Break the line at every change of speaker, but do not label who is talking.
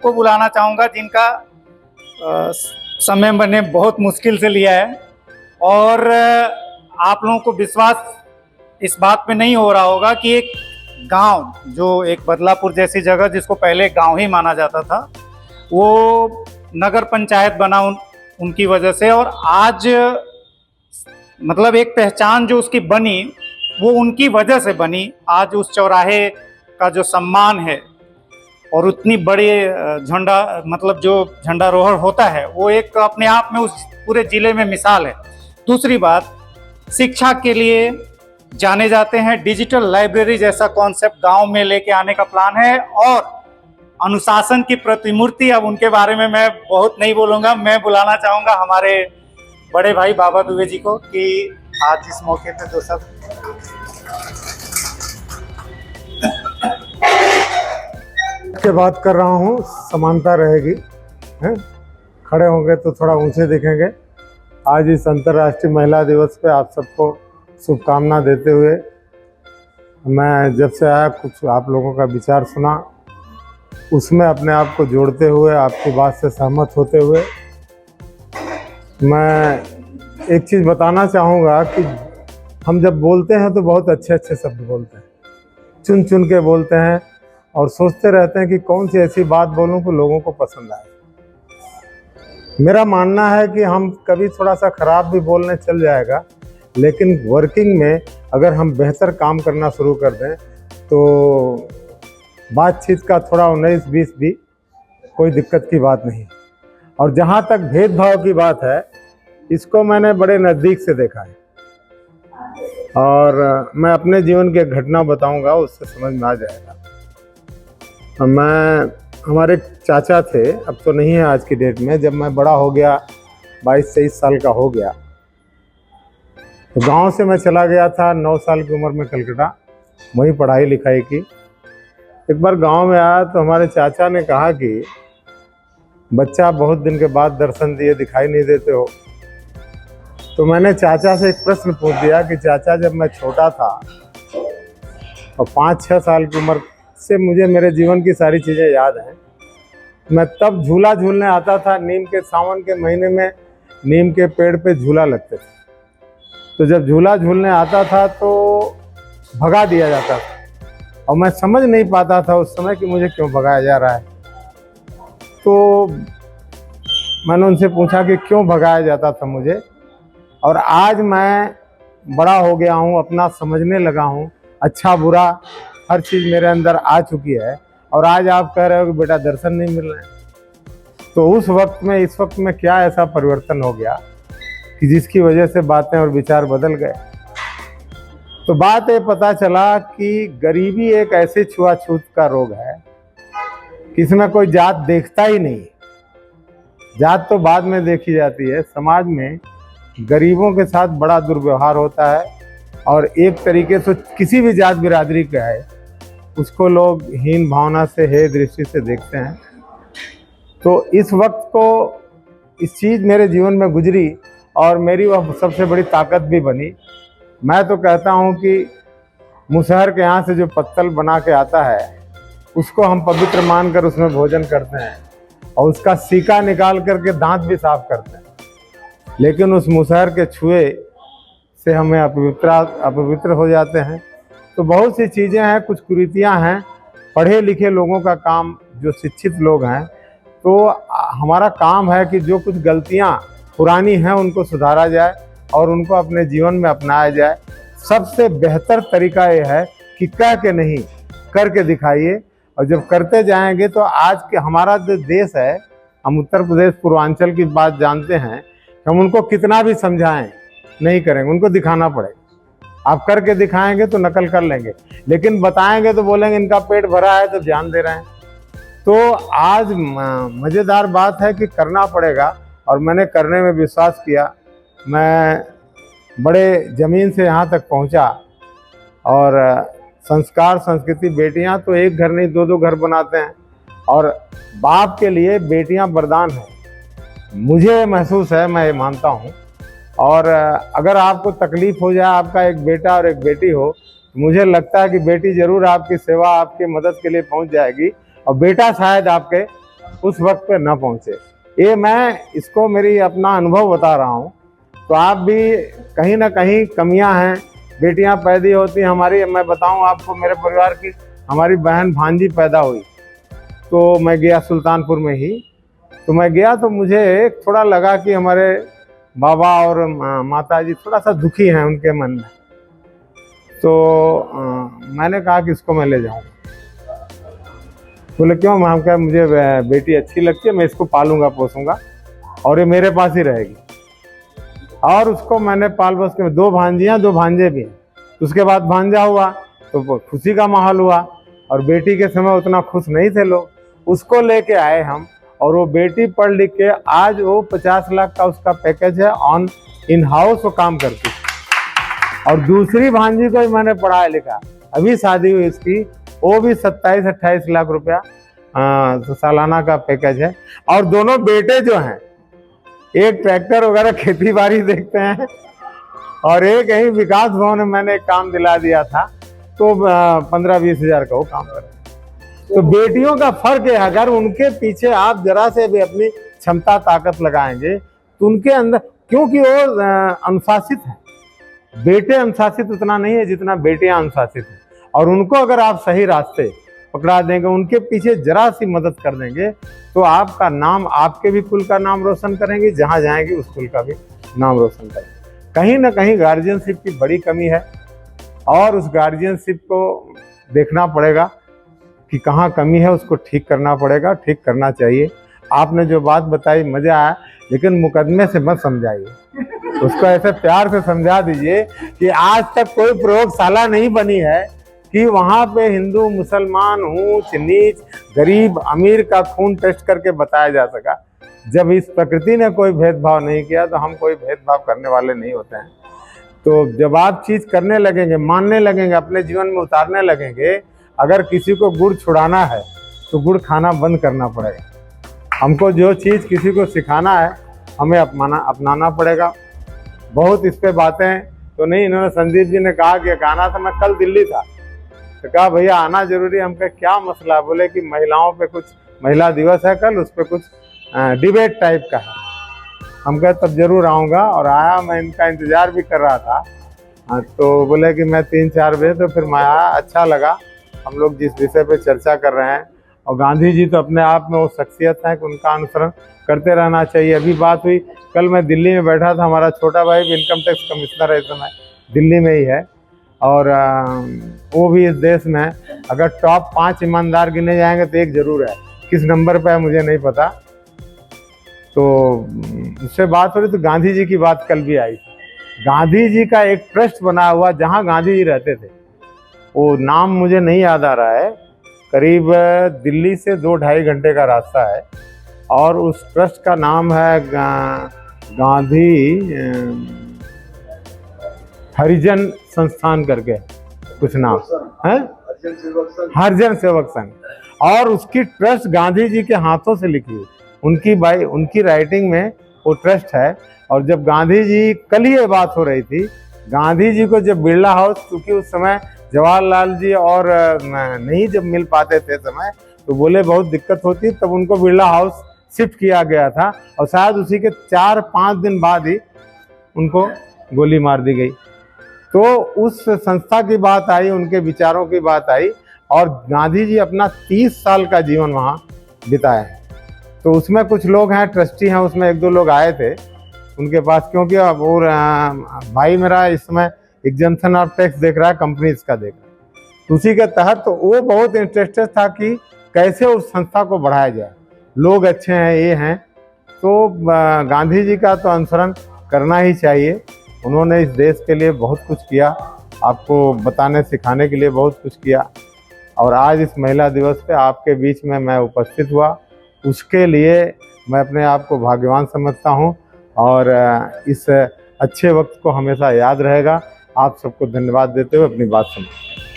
को बुलाना चाहूँगा जिनका समय मैंने बहुत मुश्किल से लिया है और आप लोगों को विश्वास इस बात पे नहीं हो रहा होगा कि एक गांव जो एक बदलापुर जैसी जगह जिसको पहले गांव ही माना जाता था वो नगर पंचायत बना उनकी वजह से। और आज मतलब एक पहचान जो उसकी बनी वो उनकी वजह से बनी। आज उस चौराहे का जो सम्मान है और उतनी बड़ी झंडा मतलब जो झंडारोहण होता है वो एक अपने आप में उस पूरे जिले में मिसाल है। दूसरी बात, शिक्षा के लिए जाने जाते हैं। डिजिटल लाइब्रेरी जैसा कॉन्सेप्ट गांव में लेके आने का प्लान है और अनुशासन की प्रतिमूर्ति। अब उनके बारे में मैं बहुत नहीं बोलूंगा, मैं बुलाना चाहूंगा हमारे बड़े भाई बाबा दुबे जी को कि आज इस मौके पे दो सब
के बात कर रहा हूँ, समानता रहेगी हैं? खड़े होंगे तो थोड़ा ऊंचे दिखेंगे। आज इस अंतर्राष्ट्रीय महिला दिवस पे आप सबको शुभकामना देते हुए मैं जब से आया कुछ आप लोगों का विचार सुना, उसमें अपने आप को जोड़ते हुए आपकी बात से सहमत होते हुए मैं एक चीज़ बताना चाहूँगा कि हम जब बोलते हैं तो बहुत अच्छे अच्छे शब्द बोलते हैं, चुन चुन के बोलते हैं और सोचते रहते हैं कि कौन सी ऐसी बात बोलूं कि लोगों को पसंद आए। मेरा मानना है कि हम कभी थोड़ा सा खराब भी बोलने चल जाएगा, लेकिन वर्किंग में अगर हम बेहतर काम करना शुरू कर दें तो बातचीत का थोड़ा 19-20 भी कोई दिक्कत की बात नहीं। और जहाँ तक भेदभाव की बात है, इसको मैंने बड़े नज़दीक से देखा है और मैं अपने जीवन की एक घटना बताऊंगा, उससे समझ में आ जाएगा। हमारे चाचा थे, अब तो नहीं है आज की डेट में, जब मैं बड़ा हो गया 22-23 साल का हो गया तो गांव से मैं चला गया था 9 साल की उम्र में कलकत्ता, वहीं पढ़ाई लिखाई की। एक बार गांव में आया तो हमारे चाचा ने कहा कि बच्चा बहुत दिन के बाद दर्शन दिए, दिखाई नहीं देते हो। तो मैंने चाचा से एक प्रश्न पूछ दिया कि चाचा जब मैं छोटा था और 5-6 साल की उम्र से मुझे मेरे जीवन की सारी चीज़ें याद हैं, मैं तब झूला झूलने आता था। नीम के सावन के महीने में नीम के पेड़ पे झूला लगते थे, तो जब झूला झूलने आता था तो भगा दिया जाता था और मैं समझ नहीं पाता था उस समय कि मुझे क्यों भगाया जा रहा है। तो मैंने उनसे पूछा कि क्यों भगाया जाता था मुझे, और आज मैं बड़ा हो गया हूँ, अपना समझने लगा हूँ, अच्छा बुरा हर चीज़ मेरे अंदर आ चुकी है और आज आप कह रहे हो कि बेटा दर्शन नहीं मिल रहे हैं। तो उस वक्त में इस वक्त में क्या ऐसा परिवर्तन हो गया कि जिसकी वजह से बातें और विचार बदल गए। तो बात ये पता चला कि गरीबी एक ऐसे छुआछूत का रोग है कि इसमें कोई जात देखता ही नहीं। जात तो बाद में देखी जाती है। समाज में गरीबों के साथ बड़ा दुर्व्यवहार होता है और एक तरीके से किसी भी जात बिरादरी का है उसको लोग हीन भावना से, हे दृष्टि से देखते हैं। तो इस वक्त को इस चीज़ मेरे जीवन में गुजरी और मेरी वह सबसे बड़ी ताकत भी बनी। मैं तो कहता हूँ कि मुसहर के यहाँ से जो पत्तल बना के आता है उसको हम पवित्र मानकर उसमें भोजन करते हैं और उसका सीका निकाल करके दांत भी साफ करते हैं, लेकिन उस मुसहर के छुए से हमें अपवित्र हो जाते हैं। तो बहुत सी चीज़ें हैं, कुछ कुरीतियाँ हैं। पढ़े लिखे लोगों का काम, जो शिक्षित लोग हैं, तो हमारा काम है कि जो कुछ गलतियाँ पुरानी हैं उनको सुधारा जाए और उनको अपने जीवन में अपनाया जाए। सबसे बेहतर तरीका ये है कि कह के नहीं, करके दिखाइए। और जब करते जाएंगे तो आज के हमारा जो देश है, हम उत्तर प्रदेश पूर्वांचल की बात जानते हैं, हम उनको कितना भी समझाएं नहीं करेंगे, उनको दिखाना पड़ेगा। आप करके दिखाएंगे तो नकल कर लेंगे, लेकिन बताएंगे तो बोलेंगे इनका पेट भरा है तो ध्यान दे रहे हैं। तो आज मज़ेदार बात है कि करना पड़ेगा और मैंने करने में विश्वास किया। मैं बड़े ज़मीन से यहाँ तक पहुँचा और संस्कार संस्कृति, बेटियाँ तो एक घर नहीं 2-2 घर बनाते हैं और बाप के लिए बेटियाँ वरदान हैं, मुझे महसूस है, मैं ये मानता हूँ। और अगर आपको तकलीफ़ हो जाए, आपका एक बेटा और एक बेटी हो, तो मुझे लगता है कि बेटी ज़रूर आपकी सेवा, आपकी मदद के लिए पहुँच जाएगी और बेटा शायद आपके उस वक्त पे न पहुंचे। ये मैं इसको मेरी अपना अनुभव बता रहा हूँ। तो आप भी कहीं ना कहीं कमियां हैं, बेटियां पैदा होती हैं हमारी। मैं बताऊं आपको, मेरे परिवार की हमारी बहन भांजी पैदा हुई तो मैं गया सुल्तानपुर में ही। तो मैं गया तो मुझे थोड़ा लगा कि हमारे बाबा और माता जी थोड़ा सा दुखी हैं उनके मन में। तो मैंने कहा कि इसको मैं ले जाऊंगा। बोले क्यों? मैं कहा मुझे बेटी अच्छी लगती है, मैं इसको पालूंगा पोसूंगा और ये मेरे पास ही रहेगी। और उसको मैंने पाल पोस के, 2 भांजियाँ 2 भांजे भी हैं। उसके बाद भांजा हुआ तो खुशी का माहौल हुआ, और बेटी के समय उतना खुश नहीं थे लोग। उसको लेके आए हम, और वो बेटी पढ़ लिख के आज वो 50 लाख का उसका पैकेज है, ऑन इन हाउस वो काम करती है। और दूसरी भांजी को भी मैंने पढ़ाया लिखा, अभी शादी हुई इसकी, वो भी 27-28 लाख रुपया सालाना का पैकेज है। और दोनों बेटे जो हैं, एक ट्रैक्टर वगैरह खेती बाड़ी देखते हैं, और एक यही विकास भवन में मैंने एक काम दिला दिया था, तो 15-20 हज़ार का वो काम करते हैं। तो बेटियों का फर्क है, अगर उनके पीछे आप जरा से भी अपनी क्षमता ताकत लगाएंगे तो उनके अंदर, क्योंकि वो अनुशासित है, बेटे अनुशासित उतना नहीं है जितना बेटियां अनुशासित हैं। और उनको अगर आप सही रास्ते पकड़ा देंगे, उनके पीछे जरा सी मदद कर देंगे, तो आपका नाम, आपके भी कुल का नाम रोशन करेंगे, जहां जाएंगे उस कुल का भी नाम रोशन करेंगे। कहीं ना कहीं गार्जियनशिप की बड़ी कमी है, और उस गार्जियनशिप को देखना पड़ेगा कि कहाँ कमी है, उसको ठीक करना पड़ेगा, ठीक करना चाहिए। आपने जो बात बताई मज़ा आया, लेकिन मुकदमे से मत समझाइए, उसको ऐसे प्यार से समझा दीजिए कि आज तक कोई प्रयोगशाला नहीं बनी है कि वहाँ पे हिंदू मुसलमान, ऊंच नीच, गरीब अमीर का खून टेस्ट करके बताया जा सका। जब इस प्रकृति ने कोई भेदभाव नहीं किया तो हम कोई भेदभाव करने वाले नहीं होते हैं। तो जब आप चीज़ करने लगेंगे, मानने लगेंगे, अपने जीवन में उतारने लगेंगे, अगर किसी को गुड़ छुड़ाना है तो गुड़ खाना बंद करना पड़ेगा। हमको जो चीज़ किसी को सिखाना है हमें अपनाना पड़ेगा। बहुत इस पे बातें तो नहीं, इन्होंने संदीप जी ने कहा कि गाना था, मैं कल दिल्ली था तो कहा भैया आना जरूरी है। हम कहा क्या मसला? बोले कि महिलाओं पे कुछ, महिला दिवस है कल, उस पर कुछ डिबेट टाइप का है। हम कहा तब जरूर आऊँगा, और आया। मैं इनका इंतज़ार भी कर रहा था। तो बोले कि मैं 3-4 बजे, तो फिर मैं आया, अच्छा लगा हम लोग जिस विषय पे चर्चा कर रहे हैं। और गांधी जी तो अपने आप में वो शख्सियत है कि उनका अनुसरण करते रहना चाहिए। अभी बात हुई, कल मैं दिल्ली में बैठा था, हमारा छोटा भाई भी इनकम टैक्स कमिश्नर है इस समय, दिल्ली में ही है, और वो भी इस देश में अगर टॉप 5 ईमानदार गिने जाएंगे तो एक जरूर है, किस नंबर पे है मुझे नहीं पता। तो उससे बात हो रही, तो गांधी जी की बात कल भी आई। गांधी जी का एक ट्रस्ट बना हुआ जहाँ गांधी जी रहते थे, वो नाम मुझे नहीं याद आ रहा है, करीब दिल्ली से 2-2.5 घंटे का रास्ता है, और उस ट्रस्ट का नाम है गांधी हरिजन संस्थान करके कुछ नाम है, हरिजन सेवक संघ। और उसकी ट्रस्ट गांधी जी के हाथों से लिखी हुई, उनकी राइटिंग में वो ट्रस्ट है। और जब गांधी जी, कल ही ये बात हो रही थी, गांधी जी को जब बिरला हाउस, क्योंकि उस समय जवाहरलाल जी और नहीं जब मिल पाते थे समय, तो बोले बहुत दिक्कत होती, तब उनको बिरला हाउस शिफ्ट किया गया था, और शायद उसी के 4-5 दिन बाद ही उनको गोली मार दी गई। तो उस संस्था की बात आई, उनके विचारों की बात आई, और गांधी जी अपना 30 साल का जीवन वहाँ बिताए। तो उसमें कुछ लोग हैं, ट्रस्टी हैं, उसमें 1-2 लोग आए थे उनके पास, क्योंकि वो भाई मेरा इस समय एग्जम्पशन ऑफ टैक्स देख रहा है, कंपनीज का देख रहा है, तो उसी के तहत तो वो बहुत इंटरेस्टेड था कि कैसे उस संस्था को बढ़ाया जाए, लोग अच्छे हैं, ये हैं। तो गांधी जी का तो अनुसरण करना ही चाहिए। उन्होंने इस देश के लिए बहुत कुछ किया, आपको बताने सिखाने के लिए बहुत कुछ किया, और आज इस महिला दिवस पे आपके बीच में मैं उपस्थित हुआ, उसके लिए मैं अपने आप को भाग्यवान समझता हूँ, और इस अच्छे वक्त को हमेशा याद रहेगा। आप सबको धन्यवाद देते हुए अपनी बात समाप्त।